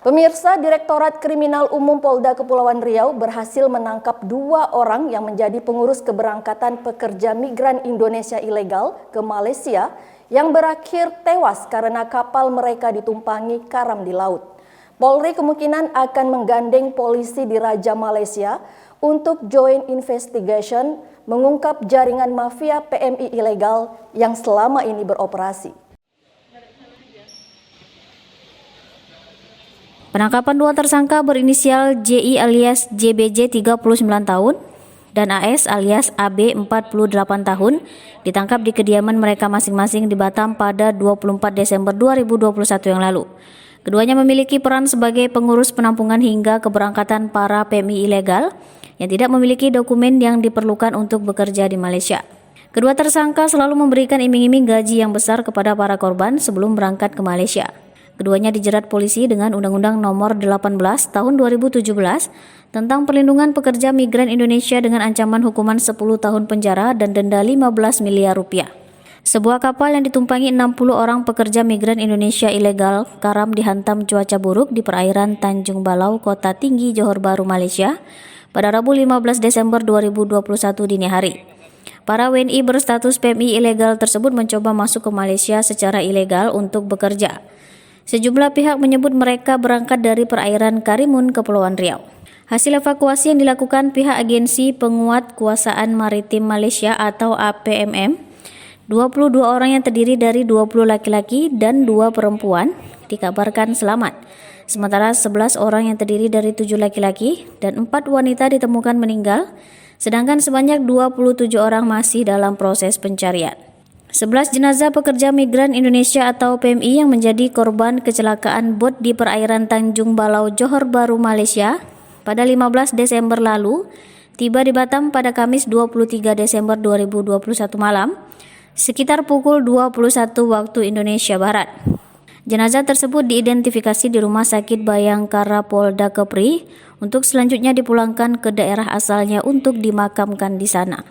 Pemirsa, Direktorat Kriminal Umum Polda Kepulauan Riau berhasil menangkap 2 orang yang menjadi pengurus keberangkatan pekerja migran Indonesia ilegal ke Malaysia yang berakhir tewas karena kapal mereka ditumpangi karam di laut. Polri kemungkinan akan menggandeng polisi di Raja Malaysia untuk joint investigation mengungkap jaringan mafia PMI ilegal yang selama ini beroperasi. Penangkapan 2 tersangka berinisial JI alias JBJ 39 tahun dan AS alias AB 48 tahun ditangkap di kediaman mereka masing-masing di Batam pada 24 Desember 2021 yang lalu. Keduanya memiliki peran sebagai pengurus penampungan hingga keberangkatan para PMI ilegal yang tidak memiliki dokumen yang diperlukan untuk bekerja di Malaysia. Kedua tersangka selalu memberikan iming-iming gaji yang besar kepada para korban sebelum berangkat ke Malaysia. Keduanya dijerat polisi dengan Undang-Undang Nomor 18 Tahun 2017 tentang Perlindungan Pekerja Migran Indonesia dengan ancaman hukuman 10 tahun penjara dan denda 15 miliar rupiah. Sebuah kapal yang ditumpangi 60 orang pekerja migran Indonesia ilegal karam dihantam cuaca buruk di perairan Tanjung Balau, Kota Tinggi, Johor Bahru, Malaysia pada Rabu 15 Desember 2021 dini hari. Para WNI berstatus PMI ilegal tersebut mencoba masuk ke Malaysia secara ilegal untuk bekerja. Sejumlah pihak menyebut mereka berangkat dari perairan Karimun, Kepulauan Riau. Hasil evakuasi yang dilakukan pihak Agensi Penguat Kuasaan Maritim Malaysia atau APMM, 22 orang yang terdiri dari 20 laki-laki dan 2 perempuan dikabarkan selamat. Sementara 11 orang yang terdiri dari 7 laki-laki dan 4 wanita ditemukan meninggal, sedangkan sebanyak 27 orang masih dalam proses pencarian. 11 jenazah pekerja migran Indonesia atau PMI yang menjadi korban kecelakaan bot di perairan Tanjung Balau, Johor Bahru, Malaysia pada 15 Desember lalu tiba di Batam pada Kamis 23 Desember 2021 malam sekitar pukul 21 waktu Indonesia Barat. Jenazah tersebut diidentifikasi di Rumah Sakit Bayangkara Polda Kepri untuk selanjutnya dipulangkan ke daerah asalnya untuk dimakamkan di sana.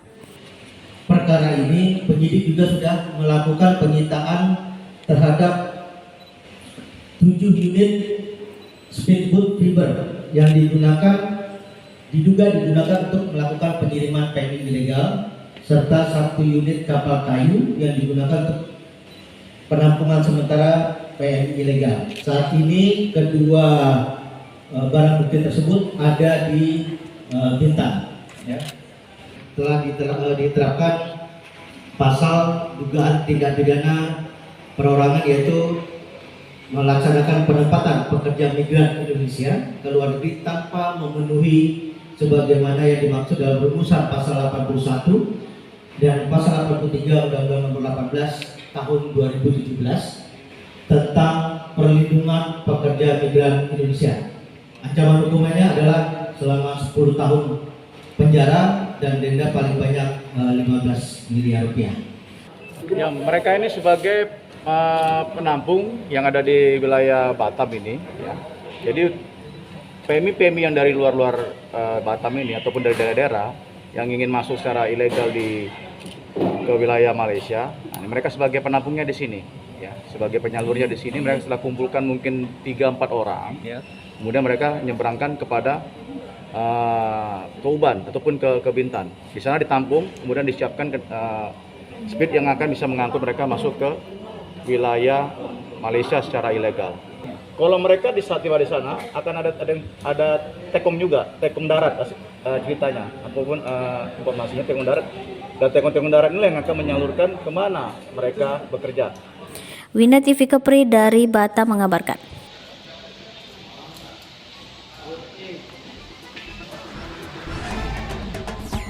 Perkara ini penyidik juga sudah melakukan penyitaan terhadap 7 unit speedboat fiber yang diduga digunakan untuk melakukan pengiriman PMI ilegal serta 1 unit kapal kayu yang digunakan untuk penampungan sementara PMI ilegal. Saat ini kedua barang bukti tersebut ada di Bintan. Ya. Telah diterapkan pasal dugaan tindak pidana perorangan yaitu melaksanakan penempatan pekerja migran Indonesia ke luar negeri tanpa memenuhi sebagaimana yang dimaksud dalam rumusan pasal 81 dan pasal 83 Undang-Undang Nomor 18 Tahun 2017 tentang perlindungan pekerja migran Indonesia. Ancaman hukumannya adalah selama 10 tahun penjara dan denda paling banyak 15 miliar rupiah. Ya, mereka ini sebagai penampung yang ada di wilayah Batam ini. Ya. Jadi PMI yang dari luar Batam ini ataupun dari daerah-daerah yang ingin masuk secara ilegal ke wilayah Malaysia, nah, mereka sebagai penampungnya di sini. Ya, sebagai penyalurnya di sini, mereka setelah kumpulkan mungkin 3-4 orang. Ya. Kemudian mereka menyeberangkan kepada ke Uban ataupun ke Bintan. Di sana ditampung, kemudian disiapkan speed yang akan bisa mengangkut mereka masuk ke wilayah Malaysia secara ilegal. Kalau mereka tiba di sana akan ada tekom juga, tekom darat ceritanya, ataupun informasinya tekom darat. Dan tekom darat ini yang akan menyalurkan kemana mereka bekerja. Winda TV Kepri dari Batam mengabarkan.